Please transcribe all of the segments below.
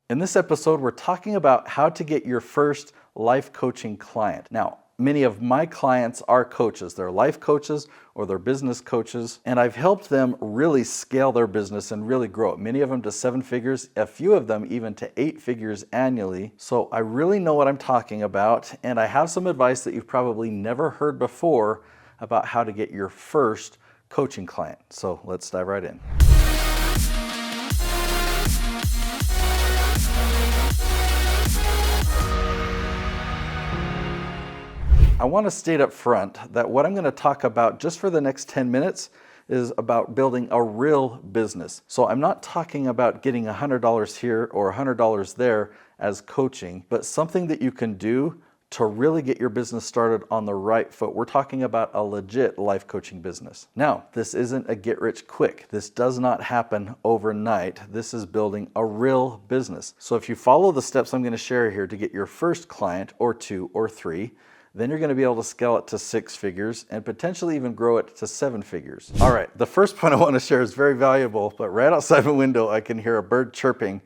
In this episode, we're talking about how to get your first life coaching client. Now, many of my clients are coaches. They're life coaches or they're business coaches, and I've helped them really scale their business and really grow it. Many of them to 7 figures, a few of them even to 8 figures annually. So I really know what I'm talking about, and I have some advice that you've probably never heard before about how to get your first coaching client. So let's dive right in. I want to state up front that what I'm going to talk about just for the next 10 minutes is about building a real business. So I'm not talking about getting $100 here or $100 there as coaching, but something that you can do to really get your business started on the right foot. We're talking about a legit life coaching business. Now, this isn't a get rich quick. This does not happen overnight. This is building a real business. So if you follow the steps I'm going to share here to get your first client or 2 or 3, then you're going to be able to scale it to 6 figures and potentially even grow it to 7 figures. All right, the first point I want to share is very valuable, but right outside my window I can hear a bird chirping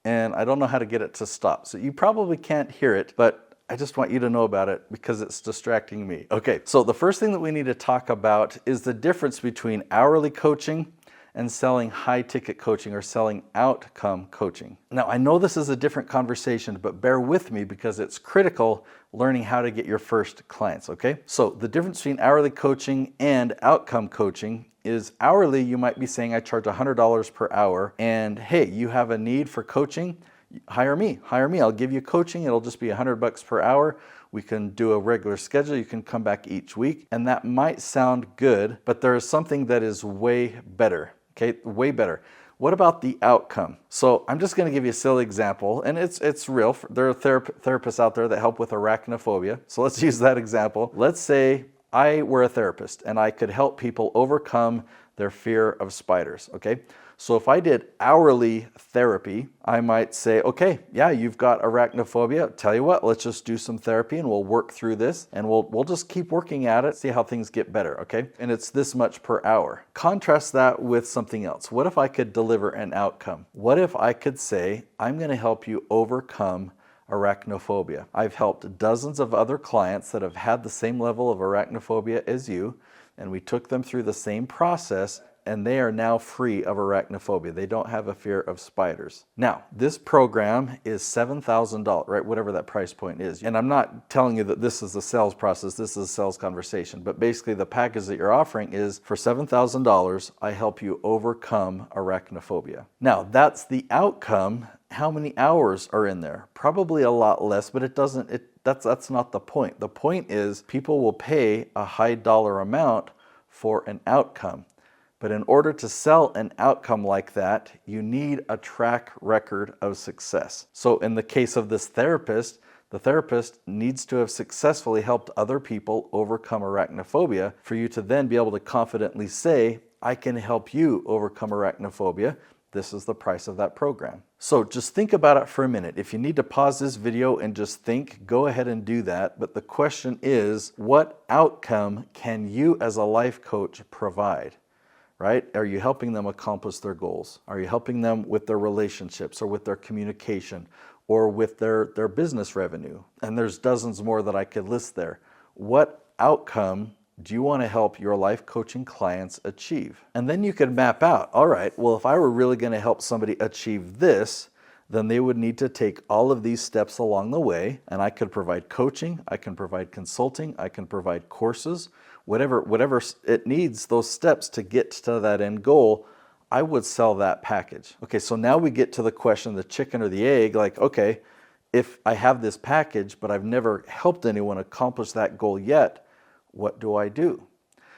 and I don't know how to get it to stop. So you probably can't hear it, but I just want you to know about it because it's distracting me. Okay, so the first thing that we need to talk about is the difference between hourly coaching and selling high ticket coaching or selling outcome coaching. Now, I know this is a different conversation, but bear with me because it's critical learning how to get your first clients, okay? So the difference between hourly coaching and outcome coaching is hourly, you might be saying I charge $100 per hour and hey, you have a need for coaching, hire me, I'll give you coaching, it'll just be $100 per hour. We can do a regular schedule, you can come back each week, and that might sound good, but there is something that is way better. Okay, way better. What about the outcome? So I'm just going to give you a silly example, and it's real. There are therapists out there that help with arachnophobia. So let's use that example. Let's say I were a therapist and I could help people overcome their fear of spiders, okay? So if I did hourly therapy, I might say, okay, yeah, you've got arachnophobia. Tell you what, let's just do some therapy and we'll work through this and we'll just keep working at it, see how things get better, okay? And it's this much per hour. Contrast that with something else. What if I could deliver an outcome? What if I could say, I'm gonna help you overcome arachnophobia. I've helped dozens of other clients that have had the same level of arachnophobia as you, and we took them through the same process and they are now free of arachnophobia. They don't have a fear of spiders. Now, this program is $7,000, right? Whatever that price point is. And I'm not telling you that this is a sales process, this is a sales conversation, but basically the package that you're offering is for $7,000, I help you overcome arachnophobia. Now, that's the outcome. How many hours are in there? Probably a lot less, but that's not the point. The point is people will pay a high dollar amount for an outcome. But in order to sell an outcome like that, you need a track record of success. So in the case of this therapist, the therapist needs to have successfully helped other people overcome arachnophobia for you to then be able to confidently say, I can help you overcome arachnophobia. This is the price of that program. So just think about it for a minute. If you need to pause this video and just think, go ahead and do that. But the question is, what outcome can you as a life coach provide? Right? Are you helping them accomplish their goals? Are you helping them with their relationships or with their communication or with their business revenue? And there's dozens more that I could list there. What outcome do you want to help your life coaching clients achieve? And then you could map out, all right, well, if I were really going to help somebody achieve this, then they would need to take all of these steps along the way, and I could provide coaching, I can provide consulting, I can provide courses, whatever it needs, those steps to get to that end goal, I would sell that package. Okay, so now we get to the question, the chicken or the egg, like, okay, if I have this package, but I've never helped anyone accomplish that goal yet, what do I do?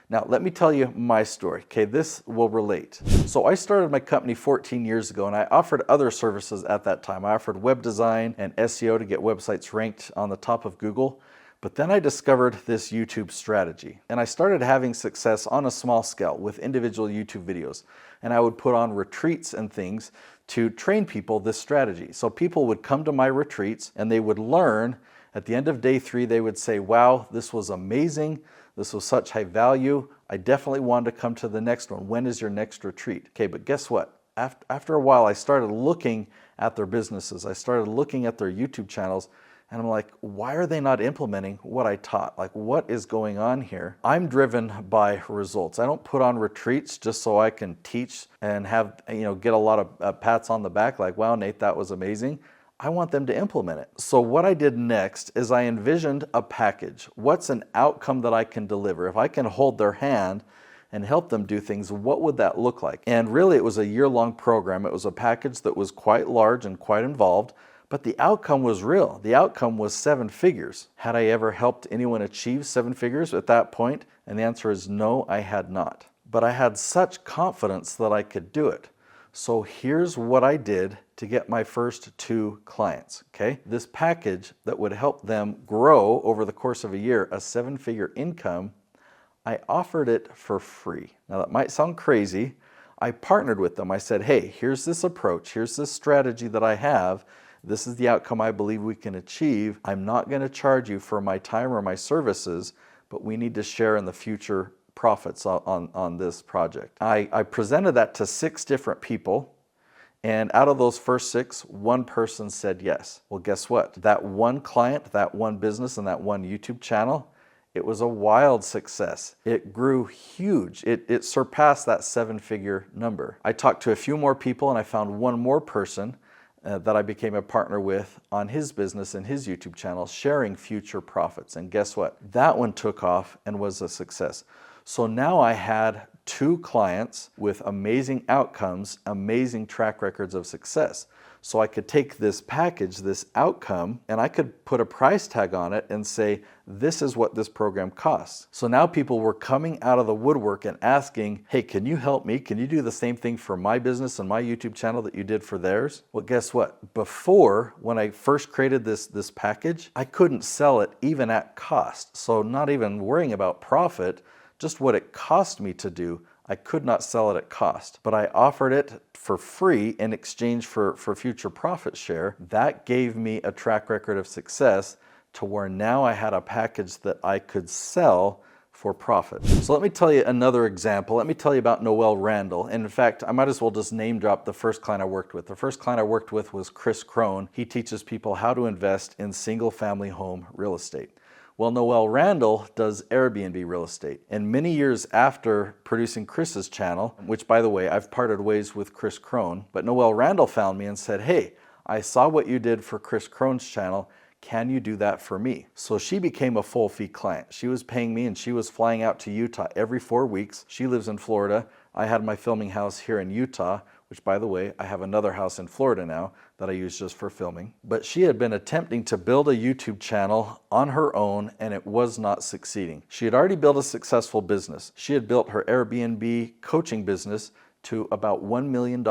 Now, let me tell you my story, okay? This will relate. So I started my company 14 years ago and I offered other services at that time. I offered web design and SEO to get websites ranked on the top of Google. But then I discovered this YouTube strategy and I started having success on a small scale with individual YouTube videos. And I would put on retreats and things to train people this strategy. So people would come to my retreats and they would learn. At the end of day 3, they would say, wow, this was amazing. This was such high value. I definitely wanted to come to the next one. When is your next retreat? Okay, but guess what? After a while, I started looking at their businesses. I started looking at their YouTube channels, and I'm like, why are they not implementing what I taught? Like, what is going on here? I'm driven by results. I don't put on retreats just so I can teach and have, get a lot of pats on the back like, wow, Nate, that was amazing. I want them to implement it. So what I did next is I envisioned a package. What's an outcome that I can deliver? If I can hold their hand and help them do things, what would that look like? And really, it was a year-long program. It was a package that was quite large and quite involved, but the outcome was real. The outcome was 7 figures. Had I ever helped anyone achieve 7 figures at that point? And the answer is no, I had not. But I had such confidence that I could do it. So here's what I did to get my first 2 clients, okay? This package that would help them grow over the course of a year, a 7-figure income, I offered it for free. Now that might sound crazy. I partnered with them. I said, hey, here's this approach. Here's this strategy that I have. This is the outcome I believe we can achieve. I'm not going to charge you for my time or my services, but we need to share in the future profits on this project. I presented that to 6 different people, and out of those first 6, 1 person said yes. Well, guess what? That 1 client, that 1 business, and that 1 YouTube channel, it was a wild success. It grew huge. It surpassed that 7-figure number. I talked to a few more people, and I found 1 more person that I became a partner with on his business and his YouTube channel, sharing future profits. And guess what? That one took off and was a success. So now I had 2 clients with amazing outcomes, amazing track records of success. So I could take this package, this outcome, and I could put a price tag on it and say, this is what this program costs. So now people were coming out of the woodwork and asking, hey, can you help me? Can you do the same thing for my business and my YouTube channel that you did for theirs? Well, guess what? Before, when I first created this package, I couldn't sell it even at cost. So not even worrying about profit, just what it cost me to do, I could not sell it at cost. But I offered it for free in exchange for future profit share. That gave me a track record of success to where now I had a package that I could sell for profit. So let me tell you another example. Let me tell you about Noel Randall. And in fact, I might as well just name drop the first client I worked with. The first client I worked with was Chris Crone. He teaches people how to invest in single-family home real estate. Well, Noel Randall does Airbnb real estate. And many years after producing Chris's channel, which by the way, I've parted ways with Chris Crone, but Noel Randall found me and said, hey, I saw what you did for Chris Crone's channel. Can you do that for me? So she became a full fee client. She was paying me and she was flying out to Utah every 4 weeks. She lives in Florida. I had my filming house here in Utah, which by the way, I have another house in Florida now that I use just for filming. But she had been attempting to build a YouTube channel on her own and it was not succeeding. She had already built a successful business. She had built her Airbnb coaching business to about $1 million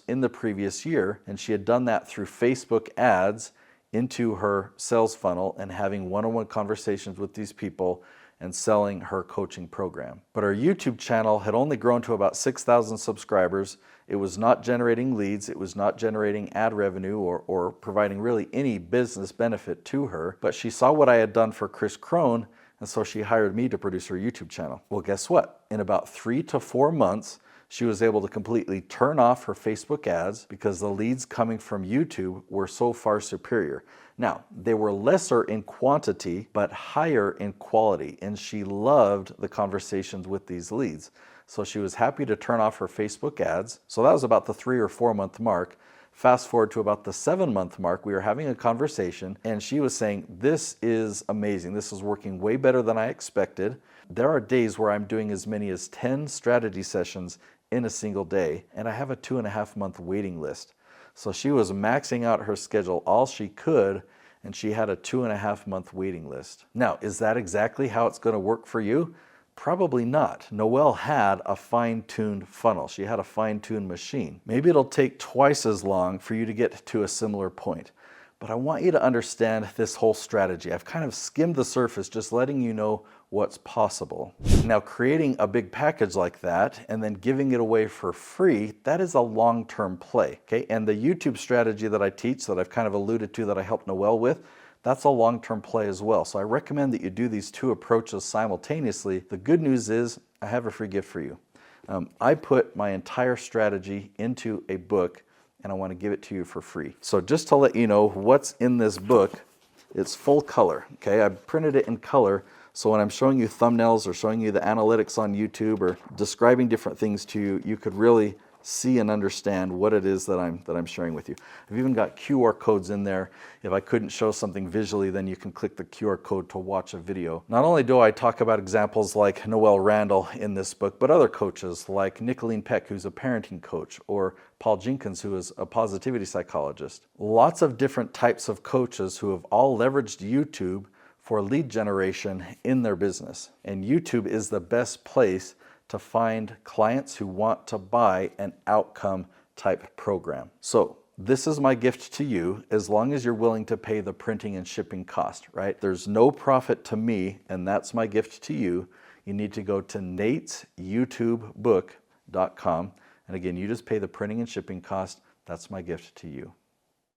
in the previous year, and she had done that through Facebook ads into her sales funnel and having one-on-one conversations with these people and selling her coaching program. But her YouTube channel had only grown to about 6,000 subscribers. It was not generating leads. It was not generating ad revenue or providing really any business benefit to her. But she saw what I had done for Chris Crone, and so she hired me to produce her YouTube channel. Well, guess what? In about 3 to 4 months, she was able to completely turn off her Facebook ads because the leads coming from YouTube were so far superior. Now, they were lesser in quantity, but higher in quality, and she loved the conversations with these leads. So she was happy to turn off her Facebook ads. So that was about the 3 or 4 month mark. Fast forward to about the 7-month mark, we were having a conversation, and she was saying, this is amazing. This is working way better than I expected. There are days where I'm doing as many as 10 strategy sessions in a single day, and I have a 2.5 month waiting list. So she was maxing out her schedule all she could, and she had a 2.5 month waiting list. Now, is that exactly how it's going to work for you? Probably not. Noel had a fine-tuned funnel. She had a fine-tuned machine. Maybe it'll take twice as long for you to get to a similar point. But I want you to understand this whole strategy. I've kind of skimmed the surface, just letting you know what's possible. Now, creating a big package like that and then giving it away for free, that is a long-term play, okay? And the YouTube strategy that I teach, that I've kind of alluded to, that I helped Noel with, that's a long-term play as well. So I recommend that you do these 2 approaches simultaneously. The good news is I have a free gift for you. I put my entire strategy into a book, and I want to give it to you for free. So just to let you know what's in this book, it's full color, okay? I printed it in color, so when I'm showing you thumbnails or showing you the analytics on YouTube or describing different things to you, you could really see and understand what it is that I'm sharing with you. I've even got QR codes in there. If I couldn't show something visually, then you can click the QR code to watch a video. Not only do I talk about examples like Noelle Randall in this book, but other coaches like Nicolene Peck, who's a parenting coach, or Paul Jenkins, who is a positivity psychologist. Lots of different types of coaches who have all leveraged YouTube for lead generation in their business. And YouTube is the best place to find clients who want to buy an outcome type program. So this is my gift to you, as long as you're willing to pay the printing and shipping cost, right? There's no profit to me, and that's my gift to you. You need to go to natesyoutubebook.com. And again, you just pay the printing and shipping cost. That's my gift to you.